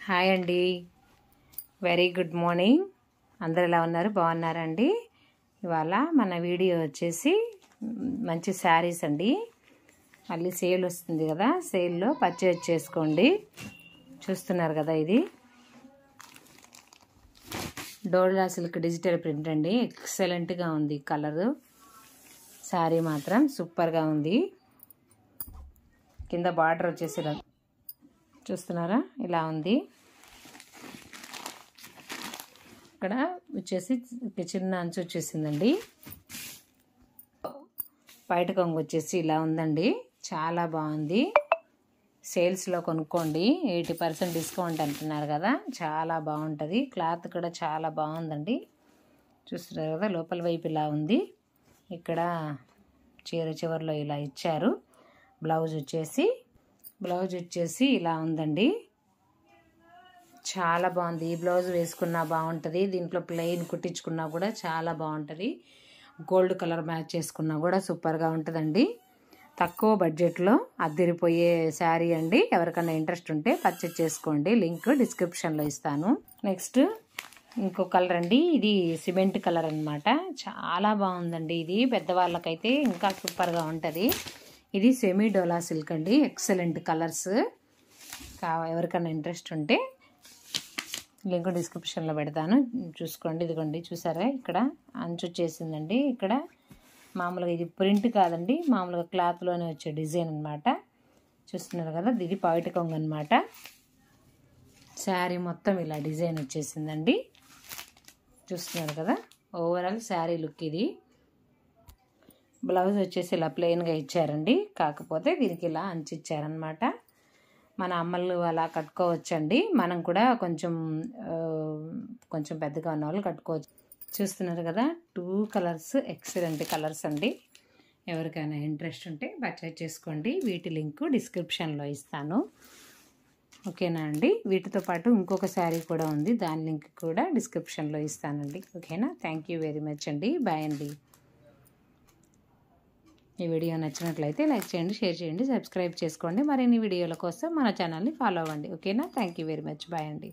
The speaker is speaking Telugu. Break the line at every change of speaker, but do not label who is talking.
హాయ్ అండి, వెరీ గుడ్ మార్నింగ్. అందరు ఎలా ఉన్నారు? బాగున్నారా అండి? ఇవాళ మన వీడియో వచ్చేసి మంచి శారీస్ అండి. మళ్ళీ సేల్ వస్తుంది కదా, సేల్లో పర్చేజ్ చేసుకోండి. చూస్తున్నారు కదా, ఇది డోలా సిల్క్ డిజిటల్ ప్రింట్ అండి. ఎక్సలెంట్గా ఉంది కలరు. శారీ మాత్రం సూపర్గా ఉంది. కింద బార్డర్ వచ్చేసి చూస్తున్నారా, ఇలా ఉంది. ఇక్కడ వచ్చేసి చిన్న అంచు వచ్చేసిందండి. బయట కొంగు వచ్చేసి ఇలా ఉందండి. చాలా బాగుంది. సేల్స్లో కొనుక్కోండి, 80% డిస్కౌంట్ అంటున్నారు కదా. చాలా బాగుంటుంది. క్లాత్ కూడా చాలా బాగుందండి. చూస్తున్నారు కదా, లోపల వైపు ఇలా ఉంది. ఇక్కడ చీర చివరిలో ఇలా ఇచ్చారు. బ్లౌజ్ వచ్చేసి ఇలా ఉందండి. చాలా బాగుంది. ఈ బ్లౌజ్ వేసుకున్నా బాగుంటుంది. దీంట్లో ప్లెయిన్ కుట్టించుకున్నా కూడా చాలా బాగుంటుంది. గోల్డ్ కలర్ మ్యాచ్ చేసుకున్నా కూడా సూపర్గా ఉంటుందండి. తక్కువ బడ్జెట్లో అద్దరిపోయే శారీ అండి. ఎవరికైనా ఇంట్రెస్ట్ ఉంటే పర్చేజ్ చేసుకోండి. లింక్ డిస్క్రిప్షన్లో ఇస్తాను. నెక్స్ట్ ఇంకో కలర్ అండి. ఇది సిమెంట్ కలర్ అన్నమాట. చాలా బాగుందండి. ఇది పెద్దవాళ్ళకైతే ఇంకా సూపర్గా ఉంటుంది. ఇది సెమీ డోలా సిల్క్ అండి. Excellent colours. ఎవరికైనా ఇంట్రెస్ట్ ఉంటే లింక్ డిస్క్రిప్షన్లో పెడతాను, చూసుకోండి. ఇదిగోండి, చూసారా, ఇక్కడ అంచు వచ్చేసిందండి. ఇక్కడ మామూలుగా ఇది ప్రింట్ కాదండి, మామూలుగా క్లాత్లోనే వచ్చే డిజైన్ అనమాట. చూస్తున్నారు కదా, ఇది పాయిట కొంగు అనమాట. శారీ మొత్తం ఇలా డిజైన్ వచ్చేసిందండి. చూస్తున్నారు కదా, ఓవరాల్ శారీ లుక్ ఇది. బ్లౌజ్ వచ్చేసి ఇలా ప్లెయిన్గా ఇచ్చారండి. కాకపోతే దీనికి ఇలా అంచు ఇచ్చారనమాట. మన అమ్మలు అలా కట్టుకోవచ్చండి. మనం కూడా కొంచెం పెద్దగా ఉన్న వాళ్ళు కట్టుకోవచ్చు. చూస్తున్నారు కదా, 2 కలర్స్ ఎక్సలెంట్ కలర్స్ అండి. ఎవరికైనా ఇంట్రెస్ట్ ఉంటే పర్చేజ్ చేసుకోండి. వీటి లింక్ డిస్క్రిప్షన్లో ఇస్తాను. ఓకేనా అండి? వీటితో పాటు ఇంకొక శారీ కూడా ఉంది, దాని లింక్ కూడా డిస్క్రిప్షన్లో ఇస్తానండి. ఓకేనా? థ్యాంక్ యూ వెరీ మచ్ అండి. బాయ్ అండి. ఈ వీడియో నచ్చినట్లయితే లైక్ చేయండి, షేర్ చేయండి, సబ్స్క్రైబ్ చేసుకోండి. మరిన్ని వీడియోల కోసం మన ఛానల్ని ఫాలో అవ్వండి. ఓకేనా? Thank you very much. Bye అండి.